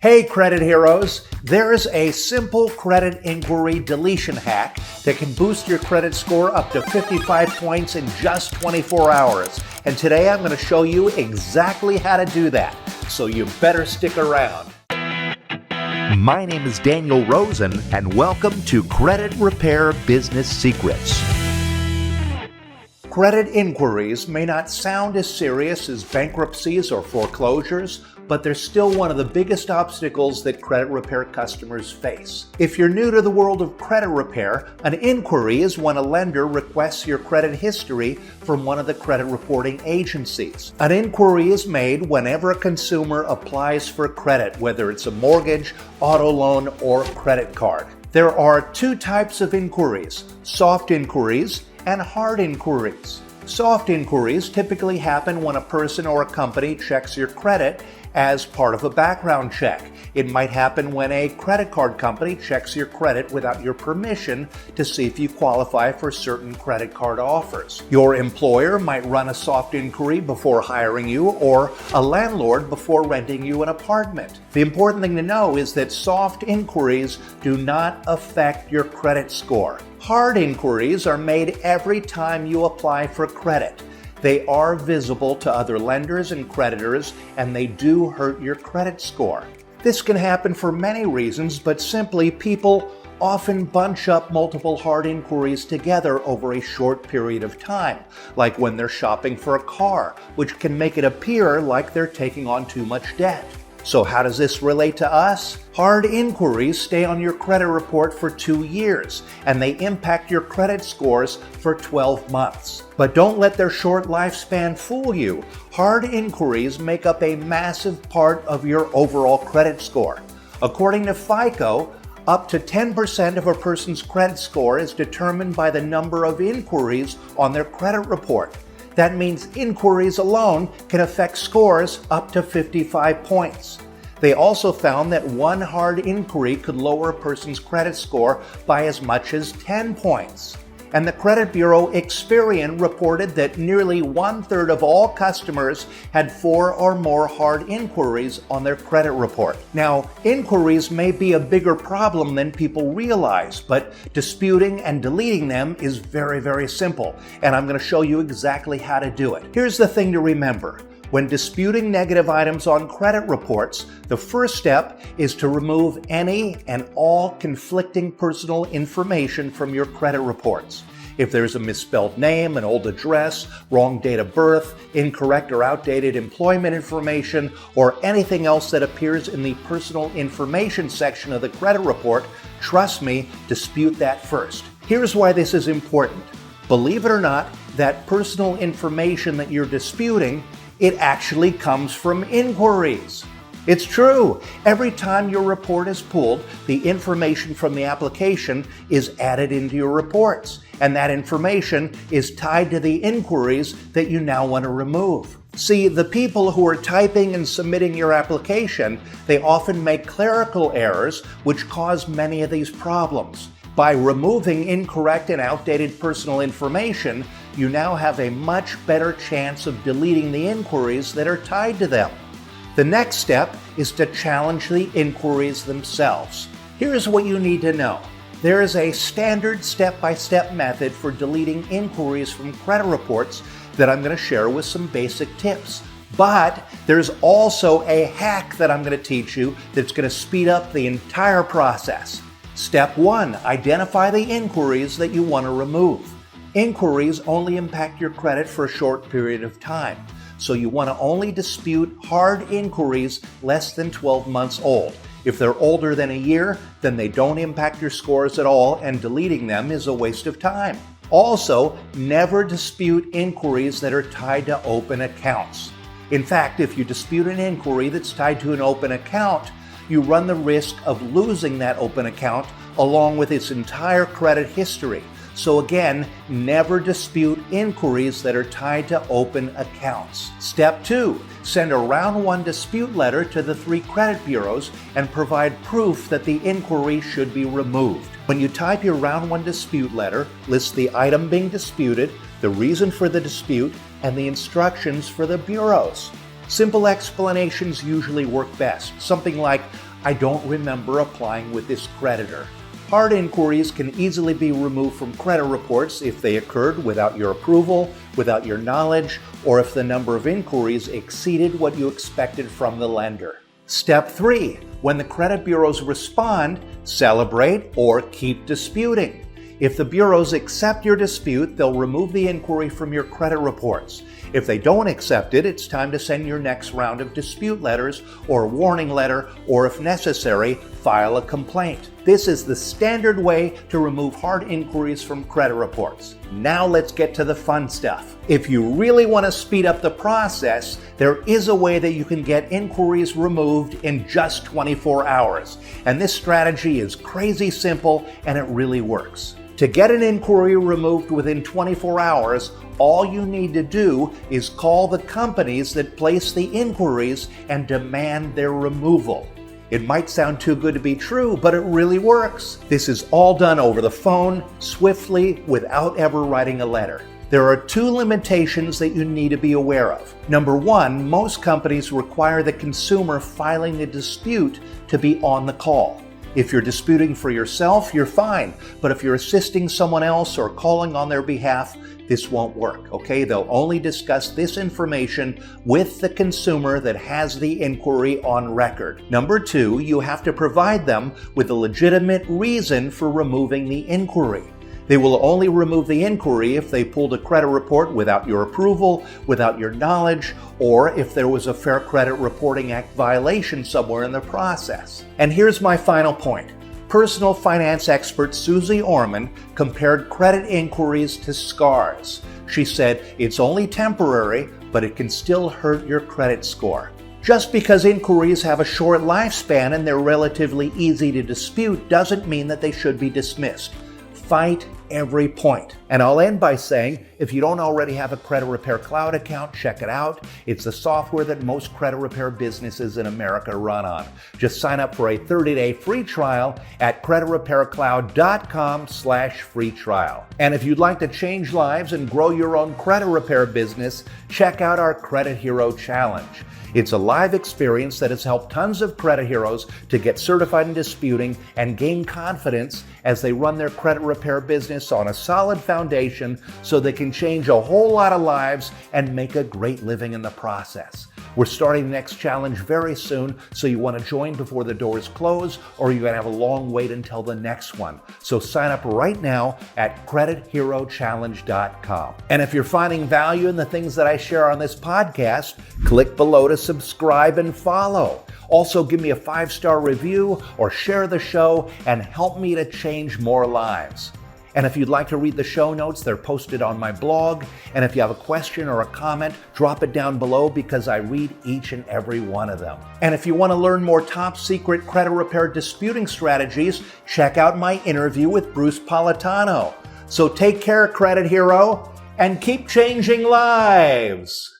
Hey credit heroes, there's a simple credit inquiry deletion hack that can boost your credit score up to 55 points in just 24 hours. And today I'm going to show you exactly how to do that, so you better stick around. My name is Daniel Rosen, and welcome to Credit Repair Business Secrets. Credit inquiries may not sound as serious as bankruptcies or foreclosures, but they're still one of the biggest obstacles that credit repair customers face. If you're new to the world of credit repair, an inquiry is when a lender requests your credit history from one of the credit reporting agencies. An inquiry is made whenever a consumer applies for credit, whether it's a mortgage, auto loan, or credit card. There are two types of inquiries: soft inquiries and hard inquiries. Soft inquiries typically happen when a person or a company checks your credit as part of a background check. It might happen when a credit card company checks your credit without your permission to see if you qualify for certain credit card offers. Your employer might run a soft inquiry before hiring you, or a landlord before renting you an apartment. The important thing to know is that soft inquiries do not affect your credit score. Hard inquiries are made every time you apply for credit. They are visible to other lenders and creditors, and they do hurt your credit score. This can happen for many reasons, but simply people often bunch up multiple hard inquiries together over a short period of time, like when they're shopping for a car, which can make it appear like they're taking on too much debt. So how does this relate to us? Hard inquiries stay on your credit report for 2 years, and they impact your credit scores for 12 months. But don't let their short lifespan fool you. Hard inquiries make up a massive part of your overall credit score. According to FICO, up to 10% of a person's credit score is determined by the number of inquiries on their credit report. That means inquiries alone can affect scores up to 55 points. They also found that one hard inquiry could lower a person's credit score by as much as 10 points. And the credit bureau Experian reported that nearly 1/3 of all customers had 4 or more hard inquiries on their credit report. Now, inquiries may be a bigger problem than people realize, but disputing and deleting them is very, very simple, and I'm going to show you exactly how to do it. Here's the thing to remember. When disputing negative items on credit reports, the first step is to remove any and all conflicting personal information from your credit reports. If there's a misspelled name, an old address, wrong date of birth, incorrect or outdated employment information, or anything else that appears in the personal information section of the credit report, trust me, dispute that first. Here's why this is important. Believe it or not, that personal information that you're disputing, it actually comes from inquiries. It's true. Every time your report is pulled, the information from the application is added into your reports, and that information is tied to the inquiries that you now want to remove. See, the people who are typing and submitting your application, they often make clerical errors which cause many of these problems. By removing incorrect and outdated personal information, you now have a much better chance of deleting the inquiries that are tied to them. The next step is to challenge the inquiries themselves. Here's what you need to know. There is a standard step-by-step method for deleting inquiries from credit reports that I'm going to share with some basic tips. But there's also a hack that I'm going to teach you that's going to speed up the entire process. Step 1, identify the inquiries that you want to remove. Inquiries only impact your credit for a short period of time, so you want to only dispute hard inquiries less than 12 months old. If they're older than a year, then they don't impact your scores at all, and deleting them is a waste of time. Also, never dispute inquiries that are tied to open accounts. In fact, if you dispute an inquiry that's tied to an open account, you run the risk of losing that open account along with its entire credit history. So again, never dispute inquiries that are tied to open accounts. Step 2, send a round 1 dispute letter to the 3 credit bureaus and provide proof that the inquiry should be removed. When you type your round 1 dispute letter, list the item being disputed, the reason for the dispute, and the instructions for the bureaus. Simple explanations usually work best. Something like, I don't remember applying with this creditor. Hard inquiries can easily be removed from credit reports if they occurred without your approval, without your knowledge, or if the number of inquiries exceeded what you expected from the lender. Step 3. When the credit bureaus respond, celebrate or keep disputing. If the bureaus accept your dispute, they'll remove the inquiry from your credit reports. If they don't accept it, it's time to send your next round of dispute letters or a warning letter, or if necessary, file a complaint. This is the standard way to remove hard inquiries from credit reports. Now let's get to the fun stuff. If you really want to speed up the process, there is a way that you can get inquiries removed in just 24 hours. And this strategy is crazy simple and it really works. To get an inquiry removed within 24 hours, all you need to do is call the companies that place the inquiries and demand their removal. It might sound too good to be true, but it really works. This is all done over the phone, swiftly, without ever writing a letter. There are 2 limitations that you need to be aware of. Number 1, most companies require the consumer filing the dispute to be on the call. If you're disputing for yourself, you're fine. But if you're assisting someone else or calling on their behalf, this won't work, okay? They'll only discuss this information with the consumer that has the inquiry on record. Number 2, you have to provide them with a legitimate reason for removing the inquiry. They will only remove the inquiry if they pulled a credit report without your approval, without your knowledge, or if there was a Fair Credit Reporting Act violation somewhere in the process. And here's my final point. Personal finance expert Susie Orman compared credit inquiries to scars. She said, it's only temporary, but it can still hurt your credit score. Just because inquiries have a short lifespan and they're relatively easy to dispute doesn't mean that they should be dismissed. Fight every point. And I'll end by saying, if you don't already have a Credit Repair Cloud account, check it out. It's the software that most credit repair businesses in America run on. Just sign up for a 30-day free trial at creditrepaircloud.com/free trial. And if you'd like to change lives and grow your own credit repair business, check out our Credit Hero Challenge. It's a live experience that has helped tons of credit heroes to get certified in disputing and gain confidence as they run their credit repair business on a solid foundation so they can change a whole lot of lives and make a great living in the process. We're starting the next challenge very soon, so you want to join before the doors close, or you're going to have a long wait until the next one. So sign up right now at CreditHeroChallenge.com. And if you're finding value in the things that I share on this podcast, click below to subscribe and follow. Also, give me a 5-star review or share the show and help me to change more lives. And if you'd like to read the show notes, they're posted on my blog. And if you have a question or a comment, drop it down below because I read each and every one of them. And if you want to learn more top secret credit repair disputing strategies, check out my interview with Bruce Politano. So take care, Credit Hero, and keep changing lives.